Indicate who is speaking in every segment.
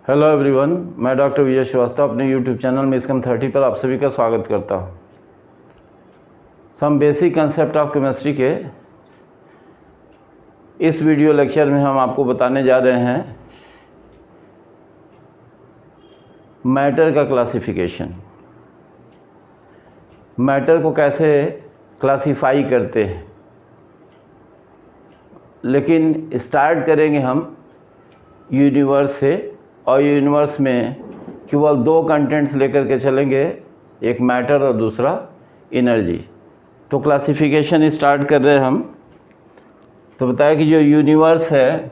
Speaker 1: Hello everyone, मैं doctor विजय श्रीवास्तव अपने YouTube channel में स्कम 30 पर आप सभी का स्वागत करता हूँ। Some basic concept of chemistry के इस वीडियो लेक्चर में हम आपको बताने जा रहे हैं मैटर का क्लासिफिकेशन। मैटर को कैसे क्लासिफाई करते हैं, लेकिन स्टार्ट करेंगे हम यूनिवर्स से, और यूनिवर्स में केवल दो कंटेंट्स लेकर के चलेंगे, एक मैटर और दूसरा एनर्जी। तो क्लासिफिकेशन स्टार्ट कर रहे हैं हम। तो बताया कि जो यूनिवर्स है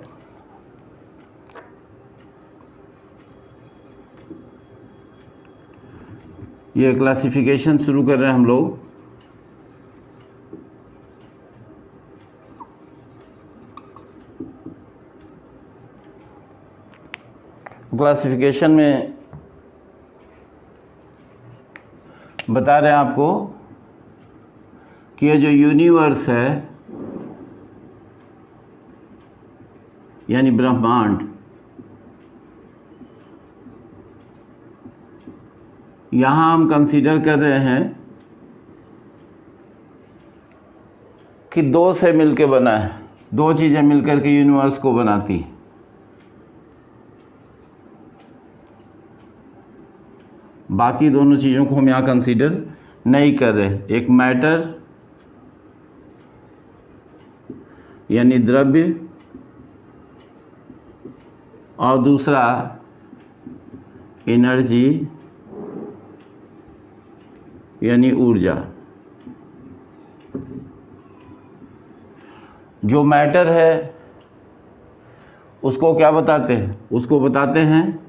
Speaker 1: ये क्लासिफिकेशन शुरू कर रहे हैं हम लोग। क्लासिफिकेशन में बता रहे हैं आपको कि ये जो यूनिवर्स है यानी ब्रह्मांड, यहाँ हम कंसीडर कर रहे हैं कि दो से मिलके बना है, दो चीज़ें मिलकर के यूनिवर्स को बनाती हैं। बाकी दोनों चीज़ों को हम यहाँ कंसीडर नहीं कर रहे। एक मैटर यानी द्रव्य और दूसरा एनर्जी यानी ऊर्जा। जो मैटर है उसको क्या बताते हैं? उसको बताते हैं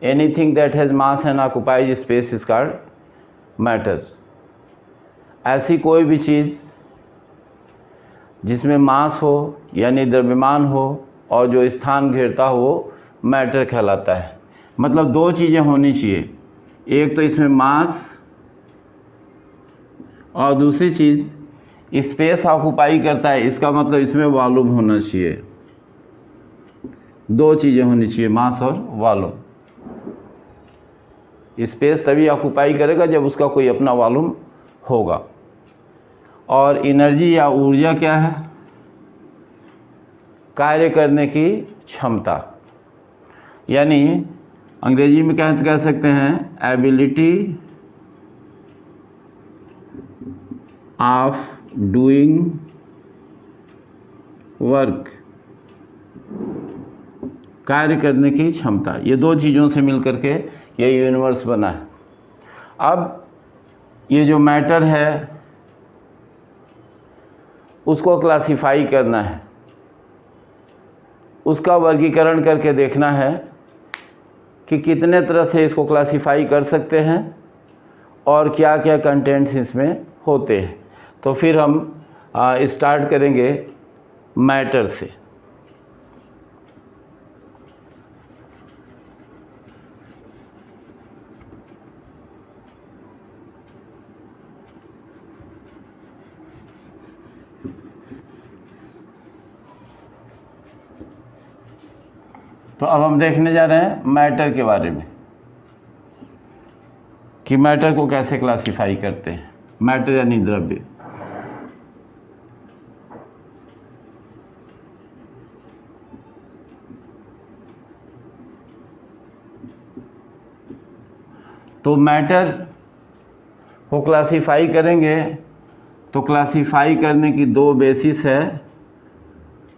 Speaker 1: anything that has mass and occupies space is called matter. ऐसी कोई भी चीज़ जिसमें मास हो यानी द्रव्यमान हो और जो स्थान घेरता हो वो मैटर कहलाता है। मतलब दो चीज़ें होनी चाहिए, एक तो इसमें मास और दूसरी चीज़ स्पेस ऑक्युपाई करता है, इसका मतलब इसमें वॉल्यूम होना चाहिए। दो चीज़ें होनी चाहिए, मास और वॉल्यूम। स्पेस तभी ऑक्युपाई करेगा जब उसका कोई अपना वॉल्यूम होगा। और एनर्जी या ऊर्जा क्या है? कार्य करने की क्षमता, यानी अंग्रेजी में कह सकते हैं एबिलिटी ऑफ डूइंग वर्क, कार्य करने की क्षमता। ये दो चीज़ों से मिलकर के ये यूनिवर्स बना है। अब ये जो मैटर है उसको क्लासिफाई करना है, उसका वर्गीकरण करके देखना है कि कितने तरह से इसको क्लासिफाई कर सकते हैं और क्या क्या कंटेंट्स इसमें होते हैं। तो फिर हम स्टार्ट करेंगे मैटर से। तो अब हम देखने जा रहे हैं मैटर के बारे में कि मैटर को कैसे क्लासिफाई करते हैं। मैटर यानी द्रव्य। तो मैटर को क्लासिफाई करेंगे तो क्लासिफाई करने की दो बेसिस है,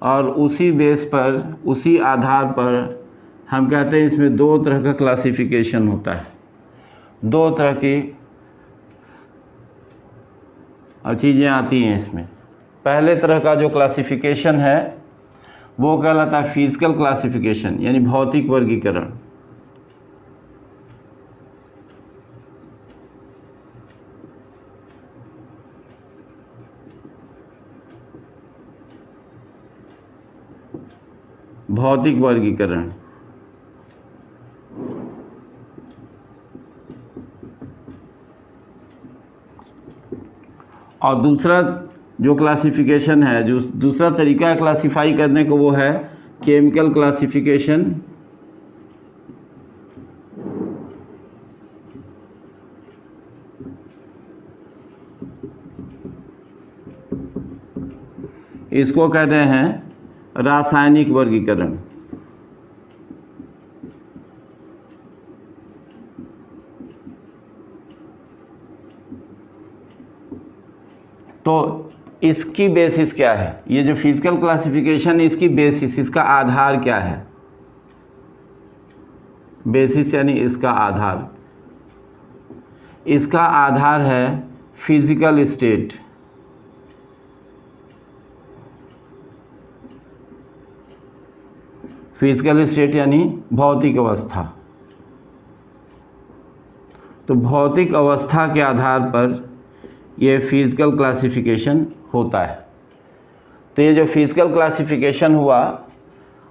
Speaker 1: और उसी बेस पर, उसी आधार पर हम कहते हैं इसमें दो तरह का क्लासिफिकेशन होता है। दो तरह की चीज़ें आती हैं इसमें। पहले तरह का जो क्लासिफिकेशन है वो कहलाता है फिजिकल क्लासिफिकेशन यानी भौतिक वर्गीकरण। भौतिक वर्गीकरण। और दूसरा जो क्लासिफिकेशन है, जो दूसरा तरीका है क्लासिफाई करने को, वो है केमिकल क्लासिफिकेशन इसको कह रहे हैं रासायनिक वर्गीकरण। तो इसकी बेसिस क्या है? ये जो फिजिकल क्लासिफिकेशन है, इसकी बेसिस, इसका आधार क्या है? बेसिस यानी इसका आधार। इसका आधार है फिजिकल स्टेट। फिजिकल स्टेट यानी भौतिक अवस्था। तो भौतिक अवस्था के आधार पर ये फिजिकल क्लासिफिकेशन होता है। तो ये जो फिजिकल क्लासिफिकेशन हुआ,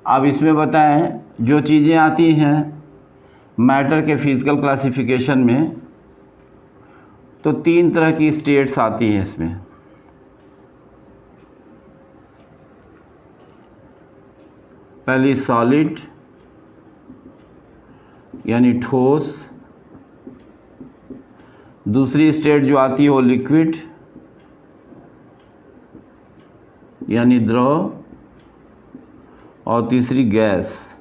Speaker 1: अब इसमें बताएं जो चीज़ें आती हैं मैटर के फिजिकल क्लासिफिकेशन में, तो 3 तरह की स्टेट्स आती हैं इसमें। पहली सॉलिड यानी ठोस, दूसरी स्टेट जो आती है वो लिक्विड यानी द्रव, और तीसरी गैस।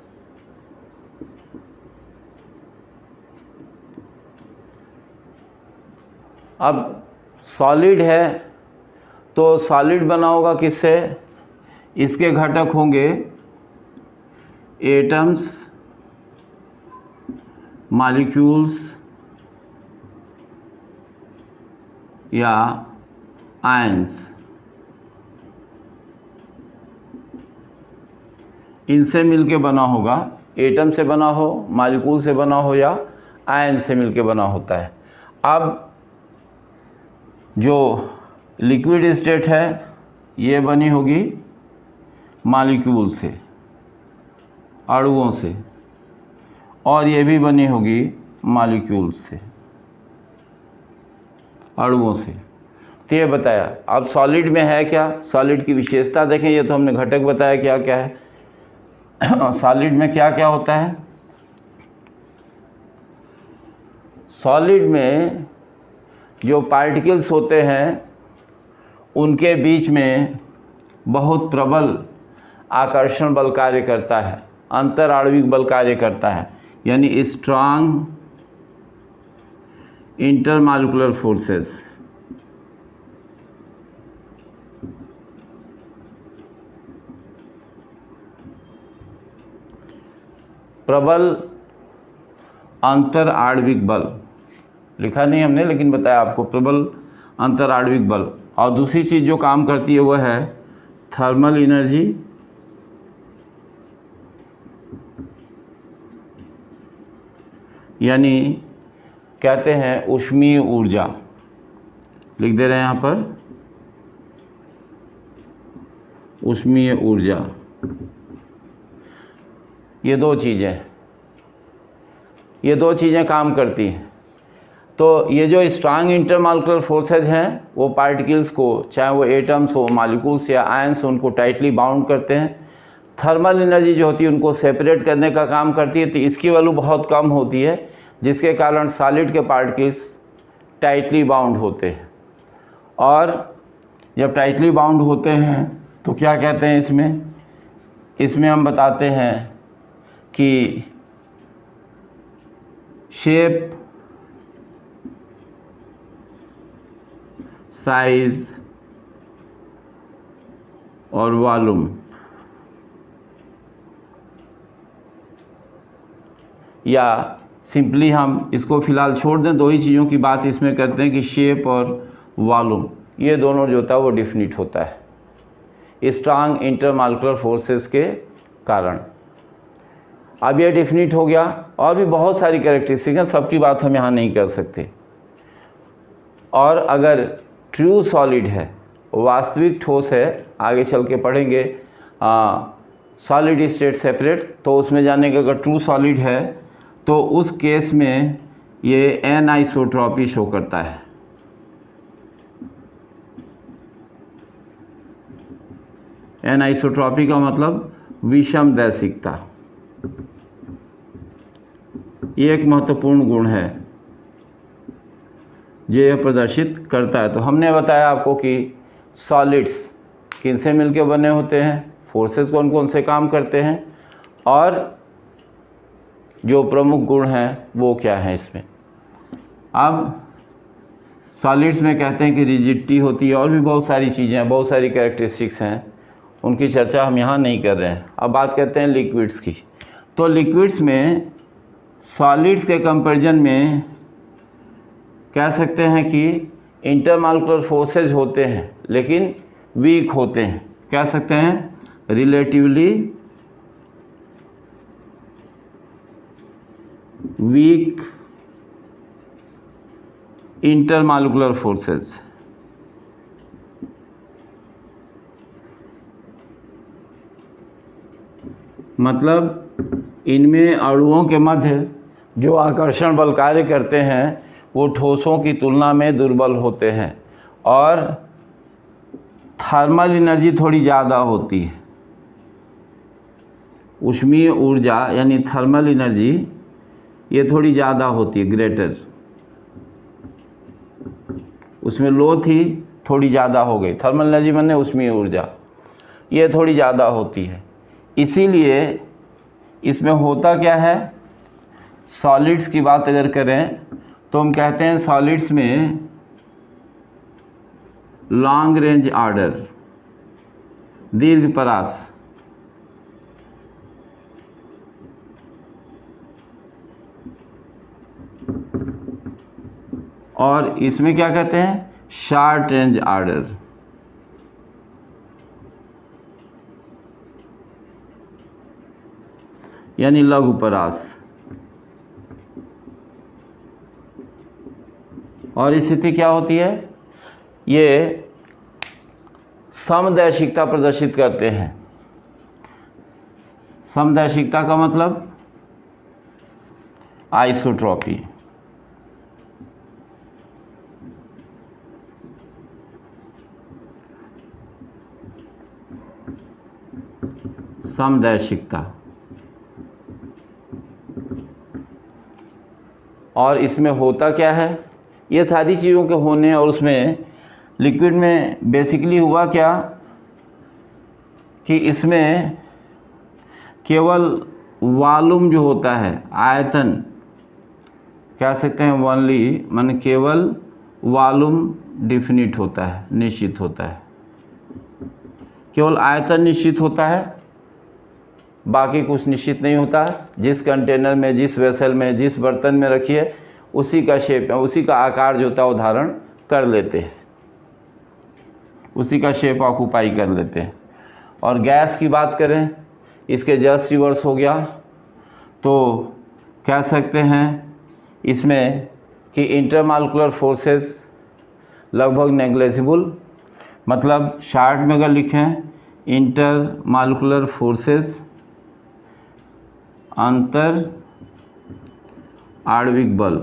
Speaker 1: अब सॉलिड है तो सॉलिड बना होगा किससे? इसके घटक होंगे एटम्स, मॉलिक्यूल्स या आयंस। इनसे मिलके बना होगा, एटम से बना हो, मॉलिक्यूल से बना हो या आयन से मिलके बना होता है। अब जो लिक्विड स्टेट है ये बनी होगी मॉलिक्यूल से, अणुओं से, और ये भी बनी होगी मॉलिक्यूल से, अणुओं से। तो ये बताया। अब सॉलिड में है क्या? सॉलिड की विशेषता देखें। ये तो हमने घटक बताया क्या क्या है। सॉलिड में क्या क्या होता है? सॉलिड में जो पार्टिकल्स होते हैं उनके बीच में बहुत प्रबल आकर्षण बल कार्य करता है, अंतर आणविक बल कार्य करता है, यानी स्ट्रांग इंटरमॉलिक्यूलर फोर्सेस। प्रबल अंतर आणविक बल लिखा नहीं हमने, लेकिन बताया आपको, प्रबल अंतर आणविक बल। और दूसरी चीज़ जो काम करती है वह है थर्मल एनर्जी, यानी कहते हैं ऊष्मीय ऊर्जा। लिख दे रहे हैं यहाँ पर ऊष्मीय ऊर्जा। ये दो चीज़ें काम करती हैं। तो ये जो स्ट्रांग इंटरमॉलिक्यूलर फोर्सेज हैं वो पार्टिकल्स को, चाहे वो एटम्स हो, मॉलिक्यूल्स या आयंस, उनको टाइटली बाउंड करते हैं। थर्मल एनर्जी जो होती है उनको सेपरेट करने का काम करती है। तो इसकी वैल्यू बहुत कम होती है, जिसके कारण सॉलिड के पार्टिकल्स टाइटली बाउंड होते हैं। और जब टाइटली बाउंड होते हैं तो क्या कहते हैं इसमें हम बताते हैं कि शेप, साइज और वॉल्यूम, या सिंपली हम इसको फ़िलहाल छोड़ दें, दो ही चीज़ों की बात इसमें करते हैं कि शेप और वॉल्यूम, ये दोनों जो होता है वो डिफिनिट होता है स्ट्रांग इंटरमॉलिक्यूलर फोर्सेस के कारण। अब ये डिफिनिट हो गया। और भी बहुत सारी कैरेक्टरिस्टिक हैं, सबकी बात हम यहाँ नहीं कर सकते। और अगर ट्रू सॉलिड है, वास्तविक ठोस है, आगे चल के पढ़ेंगे सॉलिड स्टेट सेपरेट, तो उसमें जाने के अगर ट्रू सॉलिड है तो उस केस में ये एनआइसोट्रॉपी शो करता है। एनआइसोट्रॉपी का मतलब विषम दैशिकता। ये एक महत्वपूर्ण गुण है जो यह प्रदर्शित करता है। तो हमने बताया आपको कि सॉलिड्स किन से मिलकर बने होते हैं, फोर्सेस कौन कौन से काम करते हैं, और जो प्रमुख गुण हैं वो क्या है इसमें। अब सॉलिड्स में कहते हैं कि रिजिडिटी होती है, और भी बहुत सारी चीज़ें हैं, बहुत सारी कैरेक्टरिस्टिक्स हैं, उनकी चर्चा हम यहाँ नहीं कर रहे हैं। अब बात करते हैं लिक्विड्स की। तो लिक्विड्स में सॉलिड्स के कंपैरिजन में कह सकते हैं कि इंटरमॉलिक्यूलर फोर्सेज होते हैं लेकिन वीक होते हैं। कह सकते हैं रिलेटिवली वीक इंटरमॉलिक्यूलर फोर्सेस। मतलब इनमें अणुओं के मध्य जो आकर्षण बल कार्य करते हैं वो ठोसों की तुलना में दुर्बल होते हैं, और थर्मल एनर्जी थोड़ी ज़्यादा होती है। ऊष्मीय ऊर्जा यानी थर्मल एनर्जी ये थोड़ी ज़्यादा होती है, ग्रेटर। उसमें लो थी, थोड़ी ज़्यादा हो गई। थर्मल एनर्जी माने ऊष्मीय ऊर्जा, ये थोड़ी ज़्यादा होती है। इसीलिए इसमें होता क्या है, सॉलिड्स की बात अगर करें तो हम कहते हैं सॉलिड्स में लॉन्ग रेंज ऑर्डर, दीर्घ परास, और इसमें क्या कहते हैं शॉर्ट रेंज ऑर्डर। यानी लघु परास। और स्थिति क्या होती है, ये समदैशिकता प्रदर्शित करते हैं। समदैशिकता का मतलब आइसोट्रॉपी। समदैशिकता। और इसमें होता क्या है, ये सारी चीज़ों के होने, और उसमें लिक्विड में बेसिकली हुआ क्या कि इसमें केवल वॉल्यूम जो होता है, आयतन कह सकते हैं ओनली, माने केवल वॉल्यूम डिफिनिट होता है, निश्चित होता है। केवल आयतन निश्चित होता है, बाकी कुछ निश्चित नहीं होता। जिस कंटेनर में, जिस वेसल में, जिस बर्तन में रखिए उसी का शेप, उसी का आकार जो होता है वो धारण कर लेते हैं, उसी का शेप ऑक्यूपाई कर लेते हैं। और गैस की बात करें, इसके जस्ट रिवर्स हो गया। तो कह सकते हैं इसमें कि इंटरमॉलिक्यूलर फोर्सेस लगभग नेग्लिजिबल। मतलब शार्ट में अगर लिखें इंटरमॉलिक्यूलर फोर्सेस अंतर आणविक बल,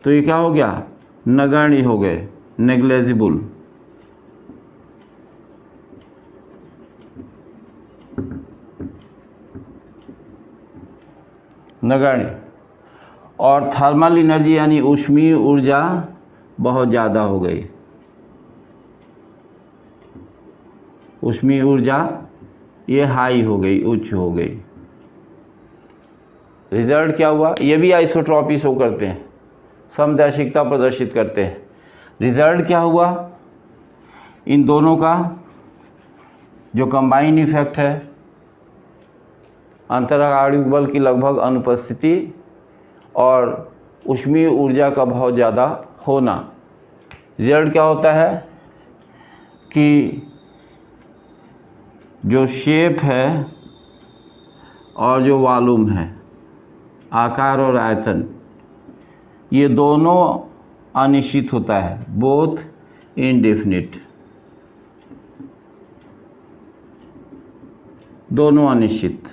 Speaker 1: तो ये क्या हो गया, नगण्य हो गए, नेग्लिजिबल। नगण्य। और थर्मल एनर्जी यानी ऊष्मीय ऊर्जा बहुत ज़्यादा हो गई। ऊष्मीय ऊर्जा ये हाई हो गई, उच्च हो गई। रिजल्ट क्या हुआ, ये भी आइसोट्रॉपी शो करते हैं, समदैशिकता प्रदर्शित करते हैं। रिजल्ट क्या हुआ, इन दोनों का जो कंबाइन इफेक्ट है, अंतराणविक बल की लगभग अनुपस्थिति और ऊष्मीय ऊर्जा का बहुत ज़्यादा होना। रिजल्ट क्या होता है कि जो शेप है और जो वॉल्यूम है, आकार और आयतन, ये दोनों अनिश्चित होता है, बोथ इनडेफिनिट, दोनों अनिश्चित।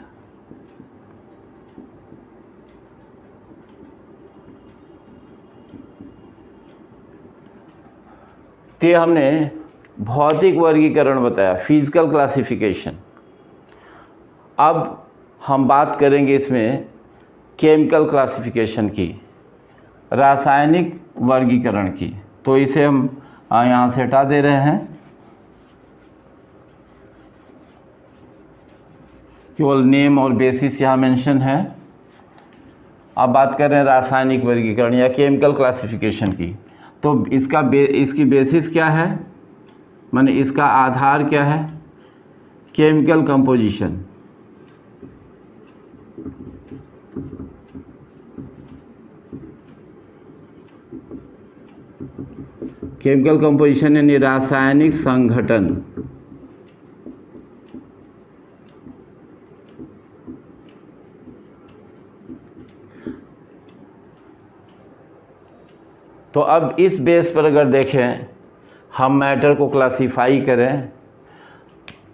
Speaker 1: ते हमने भौतिक वर्गीकरण बताया, फिजिकल क्लासिफिकेशन। अब हम बात करेंगे इसमें केमिकल क्लासिफिकेशन की, रासायनिक वर्गीकरण की। तो इसे हम यहाँ से हटा दे रहे हैं, केवल नेम और बेसिस यहाँ मेंशन है। अब बात कर रहे हैं रासायनिक वर्गीकरण या केमिकल क्लासिफिकेशन की। तो इसकी बेसिस क्या है, माने इसका आधार क्या है, केमिकल कंपोजिशन। केमिकल कंपोजिशन यानी रासायनिक संघटन। तो अब इस बेस पर अगर देखें हम मैटर को क्लासीफाई करें,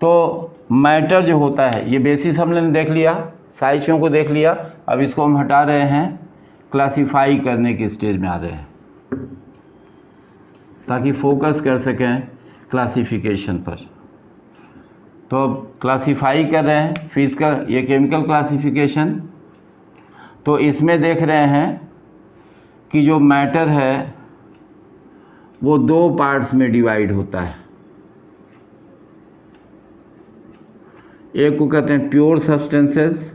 Speaker 1: तो मैटर जो होता है, ये बेसिस हमने देख लिया, सारी चीज़ों को देख लिया। अब इसको हम हटा रहे हैं, क्लासीफाई करने की स्टेज में आ रहे हैं ताकि फोकस कर सकें क्लासिफिकेशन पर। तो अब क्लासीफाई कर रहे हैं फिजिकल, ये केमिकल क्लासिफिकेशन। तो इसमें देख रहे हैं कि जो मैटर है वो दो पार्ट्स में डिवाइड होता है। एक को कहते हैं प्योर सब्सटेंसेस,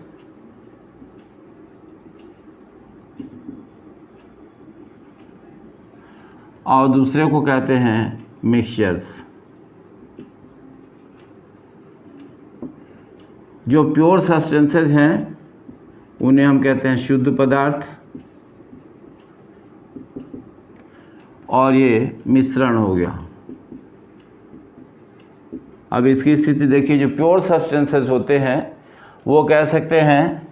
Speaker 1: और दूसरे को कहते हैं मिक्सचर्स। जो प्योर सब्सटेंसेस हैं उन्हें हम कहते हैं शुद्ध पदार्थ, और ये मिश्रण हो गया। अब इसकी स्थिति देखिए, जो प्योर सब्सटेंसेस होते हैं वो कह सकते हैं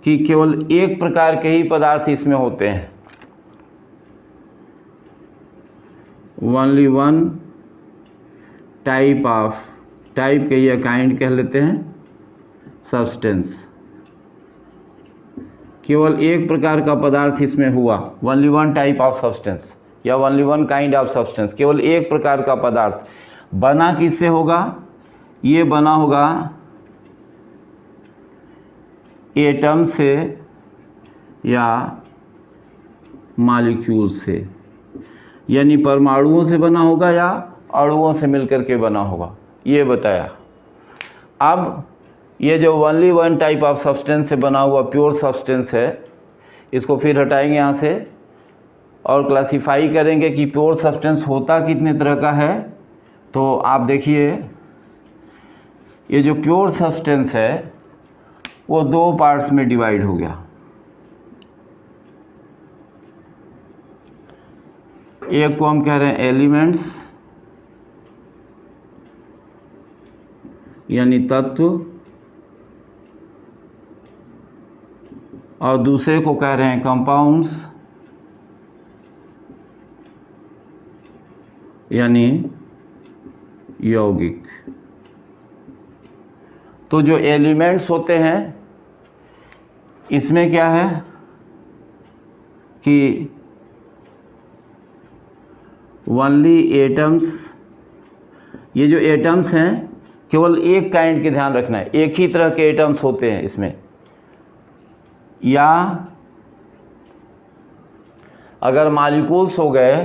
Speaker 1: कि केवल एक प्रकार के ही पदार्थ इसमें होते हैं, ओनली वन टाइप के या काइंड कह लेते हैं सब्सटेंस। केवल एक प्रकार का पदार्थ इसमें हुआ, only one type of substance या only one kind of substance, केवल एक प्रकार का पदार्थ। बना किससे होगा, ये बना होगा एटम से या मॉलिक्यूल से, यानी परमाणुओं से बना होगा या अणुओं से मिलकर के बना होगा, ये बताया। अब ये जो only one type of substance से बना हुआ प्योर सब्सटेंस है, इसको फिर हटाएंगे यहाँ से और क्लासिफाई करेंगे कि प्योर सब्सटेंस होता कितने तरह का है। तो आप देखिए, ये जो प्योर सब्सटेंस है वो दो पार्ट्स में डिवाइड हो गया। एक को हम कह रहे हैं एलिमेंट्स यानी तत्व, और दूसरे को कह रहे हैं कंपाउंड्स यानी यौगिक। तो जो एलिमेंट्स होते हैं इसमें क्या है कि ओनली एटम्स, ये जो एटम्स हैं केवल एक काइंड के, ध्यान रखना है, एक ही तरह के एटम्स होते हैं इसमें। या अगर मॉलिक्यूल्स हो गए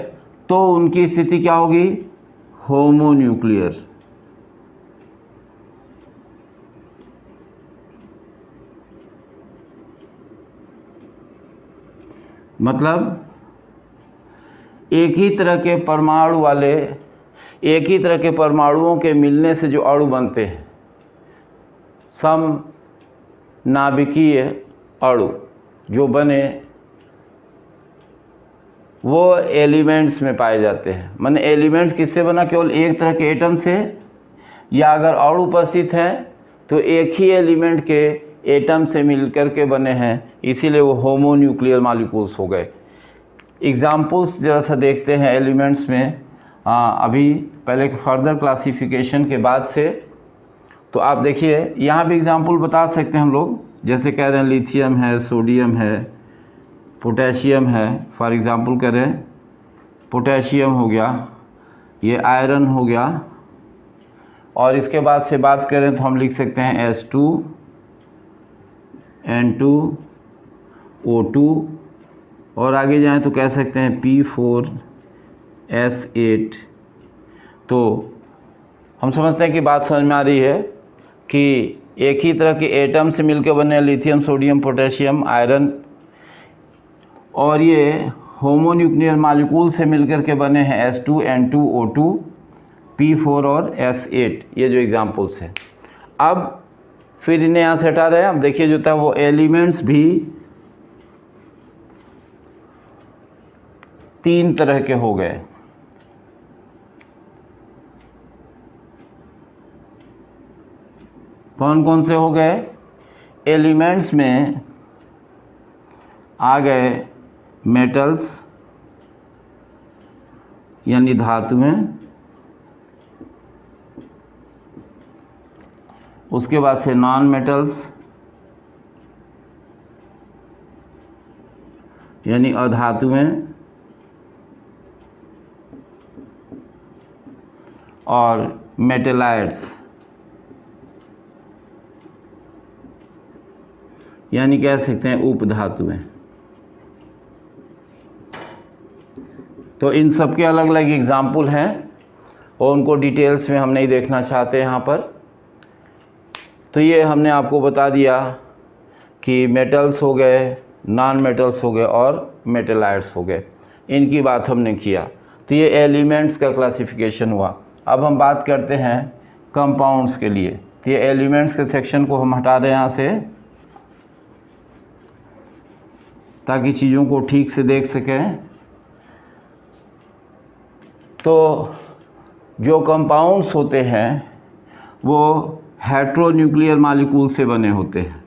Speaker 1: तो उनकी स्थिति क्या होगी, होमोन्यूक्लियर। मतलब एक ही तरह के परमाणु वाले, एक ही तरह के परमाणुओं के मिलने से जो अणु बनते हैं, सम नाभिकीय अणु जो बने, वो एलिमेंट्स में पाए जाते हैं। माने एलिमेंट्स किससे बना, केवल एक तरह के एटम से, या अगर अणु उपस्थित हैं तो एक ही एलिमेंट के एटम से मिलकर के बने हैं, इसीलिए वो होमोन्यूक्लियर मॉलिक्यूल्स हो गए। एग्जाम्पल्स जरा सा देखते हैं एलिमेंट्स में, अभी पहले फर्दर क्लासिफिकेशन के बाद से। तो आप देखिए यहाँ भी एग्जाम्पल बता सकते हैं हम लोग, जैसे कह रहे हैं लिथियम है, सोडियम है, पोटेशियम है। फॉर एग्ज़ाम्पल करें, पोटेशियम हो गया, ये आयरन हो गया, और इसके बाद से बात करें तो हम लिख सकते हैं H2, N2 O2 और आगे जाएं तो कह सकते हैं P4S8। तो हम समझते हैं कि बात समझ में आ रही है कि एक ही तरह के एटम से मिलकर बने लिथियम, सोडियम, पोटेशियम, आयरन, और ये होमोन्यूक्लियर मॉलिक्यूल से मिलकर के बने हैं H2, N2, O2, P4 और S8, ये जो एग्जाम्पल्स हैं। अब फिर इन्हें यहाँ से हटा रहे हैं। अब देखिए जो था वो एलिमेंट्स भी 3 तरह के हो गए। कौन कौन से हो गए? एलिमेंट्स में आ गए मेटल्स यानी धातुएं, उसके बाद से नॉन मेटल्स यानी अधातुएं, और मेटेलाइट्स यानी कह सकते हैं उपधातुएं। तो इन सब के अलग अलग एग्जाम्पल हैं और उनको डिटेल्स में हम नहीं देखना चाहते यहाँ पर। तो ये हमने आपको बता दिया कि मेटल्स हो गए, नॉन मेटल्स हो गए और मेटेलाइट्स हो गए, इनकी बात हमने किया। तो ये एलिमेंट्स का क्लासिफिकेशन हुआ। अब हम बात करते हैं कंपाउंड्स के लिए। तो ये एलिमेंट्स के सेक्शन को हम हटा दें यहाँ से ताकि चीज़ों को ठीक से देख सकें। तो जो कंपाउंड्स होते हैं वो हेट्रोन्यूक्लियर मॉलिक्यूल से बने होते हैं।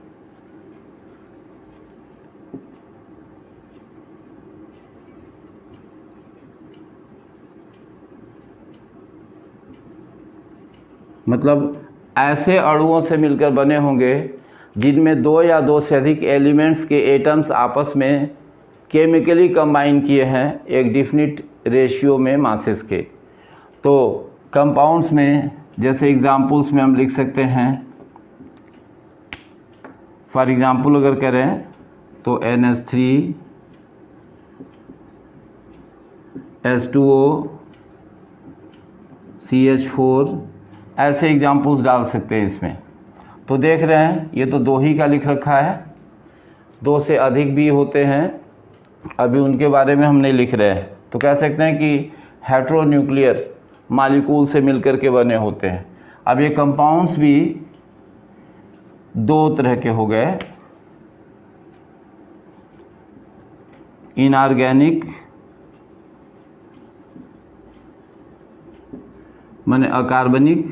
Speaker 1: मतलब ऐसे अणुओं से मिलकर बने होंगे जिनमें 2 या 2 से अधिक एलिमेंट्स के एटम्स आपस में केमिकली कंबाइन किए हैं एक डिफिनिट रेशियो में मासेस के। तो कंपाउंड्स में जैसे एग्जांपल्स में हम लिख सकते हैं, फॉर एग्जांपल अगर करें तो NH3, H2O, CH4, ऐसे एग्जांपल्स डाल सकते हैं इसमें। तो देख रहे हैं ये तो 2 ही का लिख रखा है, 2 से अधिक भी होते हैं, अभी उनके बारे में हम नहीं लिख रहे हैं। तो कह सकते हैं कि हेट्रोन्यूक्लियर मॉलिक्यूल से मिलकर के बने होते हैं। अब ये कंपाउंड्स भी 2 तरह के हो गए, इनऑर्गेनिक माने अकार्बनिक,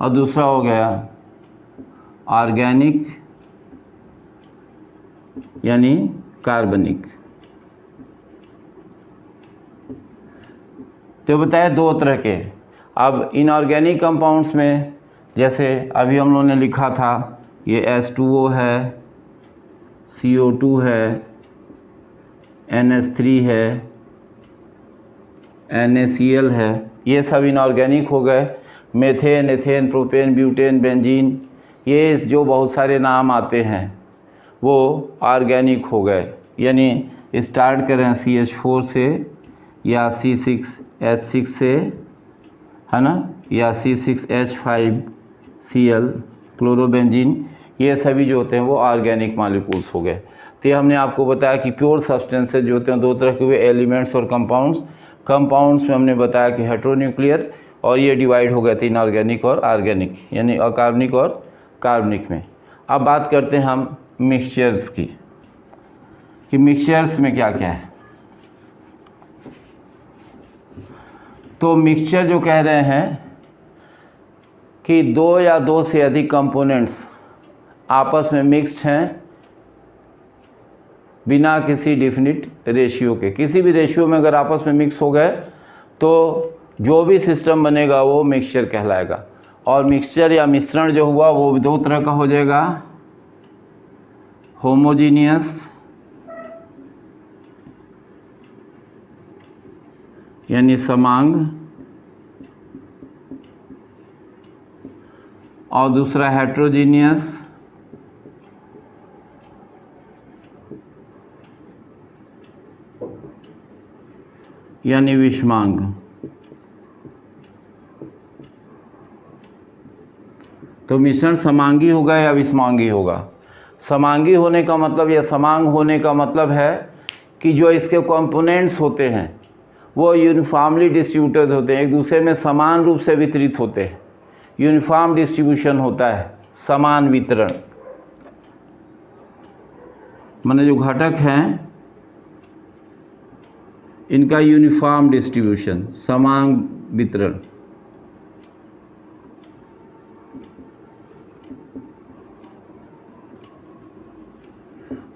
Speaker 1: और दूसरा हो गया ऑर्गेनिक यानी कार्बनिक। तो बताया 2 तरह के। अब इनऑर्गेनिक कंपाउंड्स में जैसे अभी हम लोगों ने लिखा था ये H2O है, CO2 है, NH3 है, NaCl है, ये सब इनऑर्गेनिक हो गए। Methane, ethane, propane, butane, benzene, ये जो बहुत सारे नाम आते हैं वो ऑर्गेनिक हो गए। यानी स्टार्ट करें CH4 से या C6H6 से, है ना, या C6H5Cl, क्लोरोबेंजीन, ये सभी जो होते हैं वो ऑर्गेनिक मॉलिक्यूल्स हो गए। तो ये हमने आपको बताया कि प्योर सब्सटेंसेस जो होते हैं 2 तरह के हुए, एलिमेंट्स और कंपाउंड्स। कंपाउंड्स में हमने बताया कि हेट्रोन्यूक्लियर, और ये डिवाइड हो गए थे इनऑर्गेनिक और ऑर्गेनिक यानी अकार्बनिक और कार्बनिक में। अब बात करते हैं हम मिक्सचर्स की कि मिक्सचर्स में क्या क्या है। तो मिक्सचर जो कह रहे हैं कि 2 या 2 से अधिक कंपोनेंट्स आपस में मिक्स्ड हैं बिना किसी डिफिनिट रेशियो के। किसी भी रेशियो में अगर आपस में मिक्स हो गए तो जो भी सिस्टम बनेगा वो मिक्सचर कहलाएगा। और मिक्सचर या मिश्रण जो हुआ वो 2 तरह का हो जाएगा, होमोजीनियस यानी समांग, और दूसरा हेट्रोजीनियस यानी विषमांग। तो मिश्रण समांगी होगा या विषमांगी होगा? समांगी होने का मतलब या समांग होने का मतलब है कि जो इसके कंपोनेंट्स होते हैं वो यूनिफॉर्मली डिस्ट्रीब्यूटेड होते हैं, एक दूसरे में समान रूप से वितरित होते हैं। यूनिफॉर्म डिस्ट्रीब्यूशन होता है, समान वितरण, माने जो घटक हैं इनका यूनिफॉर्म डिस्ट्रीब्यूशन, समान वितरण।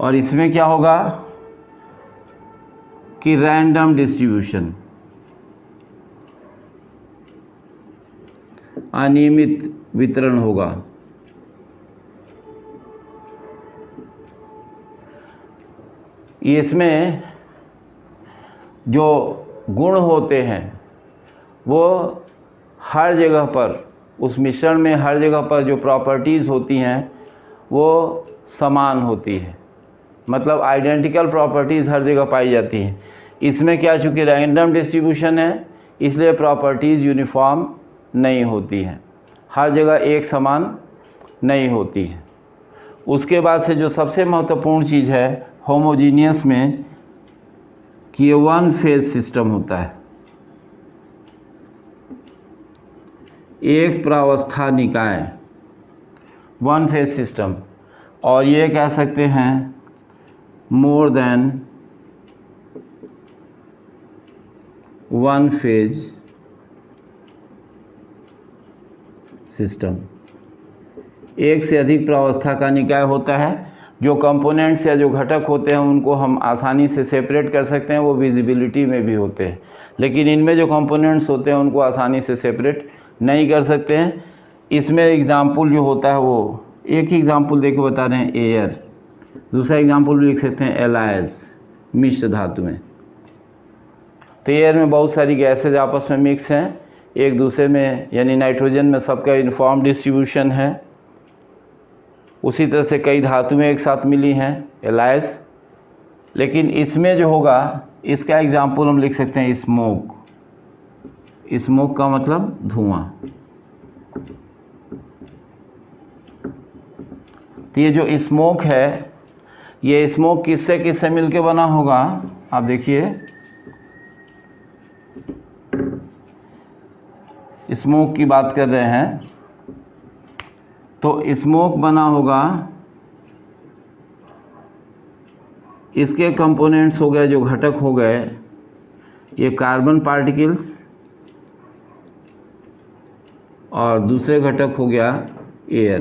Speaker 1: और इसमें क्या होगा कि रैंडम डिस्ट्रीब्यूशन, अनियमित वितरण होगा। इसमें जो गुण होते हैं वो हर जगह पर, उस मिश्रण में हर जगह पर जो प्रॉपर्टीज़ होती हैं वो समान होती है, मतलब आइडेंटिकल प्रॉपर्टीज़ हर जगह पाई जाती हैं। इसमें क्या, चूँकि रैंडम डिस्ट्रीब्यूशन है इसलिए प्रॉपर्टीज़ यूनिफॉर्म नहीं होती हैं, हर जगह एक समान नहीं होती है। उसके बाद से जो सबसे महत्वपूर्ण चीज़ है होमोजीनियस में कि ये वन फेज सिस्टम होता है, एक प्रावस्था निकाय, वन फेज सिस्टम। और ये कह सकते हैं more than one phase system, एक से अधिक प्रावस्था का निकाय होता है। जो कंपोनेंट्स या जो घटक होते हैं उनको हम आसानी से सेपरेट कर सकते हैं, वो विजिबिलिटी में भी होते हैं, लेकिन इनमें जो कंपोनेंट्स होते हैं उनको आसानी से सेपरेट नहीं कर सकते हैं। इसमें एग्ज़ाम्पल जो होता है वो एक ही एग्ज़ाम्पल देके बता रहे हैं, एयर। दूसरा एग्ज़ाम्पल भी लिख सकते हैं एलाइज, मिश्र धातु में। तो एयर में बहुत सारी गैसेज आपस में मिक्स हैं एक दूसरे में, यानी नाइट्रोजन में सबका यूनिफॉर्म डिस्ट्रीब्यूशन है। उसी तरह से कई धातुएं एक साथ मिली हैं, एलाइज। लेकिन इसमें जो होगा, इसका एग्जाम्पल हम लिख सकते हैं स्मोक। स्मोक का मतलब धुआं। तो ये जो स्मोक है, ये स्मोक किससे किससे मिलके बना होगा? आप देखिए, स्मोक की बात कर रहे हैं तो स्मोक बना होगा, इसके कंपोनेंट्स हो गए, जो घटक हो गए, ये कार्बन पार्टिकल्स और दूसरे घटक हो गया एयर।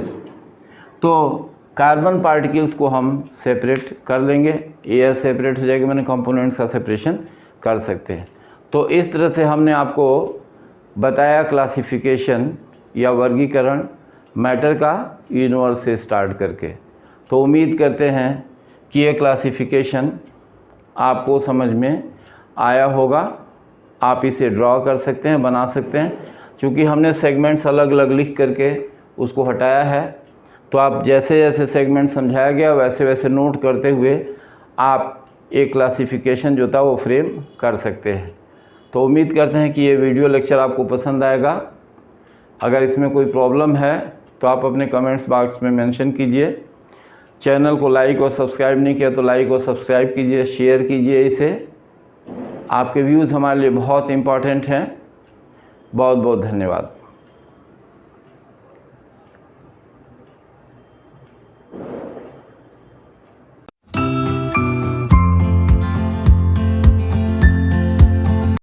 Speaker 1: तो कार्बन पार्टिकल्स को हम सेपरेट कर लेंगे, एयर सेपरेट हो जाएगी, मैंने कंपोनेंट्स का सेपरेशन कर सकते हैं। तो इस तरह से हमने आपको बताया क्लासिफिकेशन या वर्गीकरण मैटर का यूनिवर्स से स्टार्ट करके। तो उम्मीद करते हैं कि ये क्लासिफिकेशन आपको समझ में आया होगा। आप इसे ड्रॉ कर सकते हैं, बना सकते हैं। चूँकि हमने सेगमेंट्स अलग अलग लिख करके उसको हटाया है, तो आप जैसे जैसे सेगमेंट समझाया गया वैसे वैसे नोट करते हुए आप एक क्लासिफिकेशन जो था वो फ्रेम कर सकते हैं। तो उम्मीद करते हैं कि ये वीडियो लेक्चर आपको पसंद आएगा। अगर इसमें कोई प्रॉब्लम है तो आप अपने कमेंट्स बॉक्स में मेंशन कीजिए। चैनल को लाइक और सब्सक्राइब नहीं किया तो लाइक और सब्सक्राइब कीजिए, शेयर कीजिए इसे। आपके व्यूज़ हमारे लिए बहुत इम्पॉर्टेंट हैं। बहुत बहुत धन्यवाद।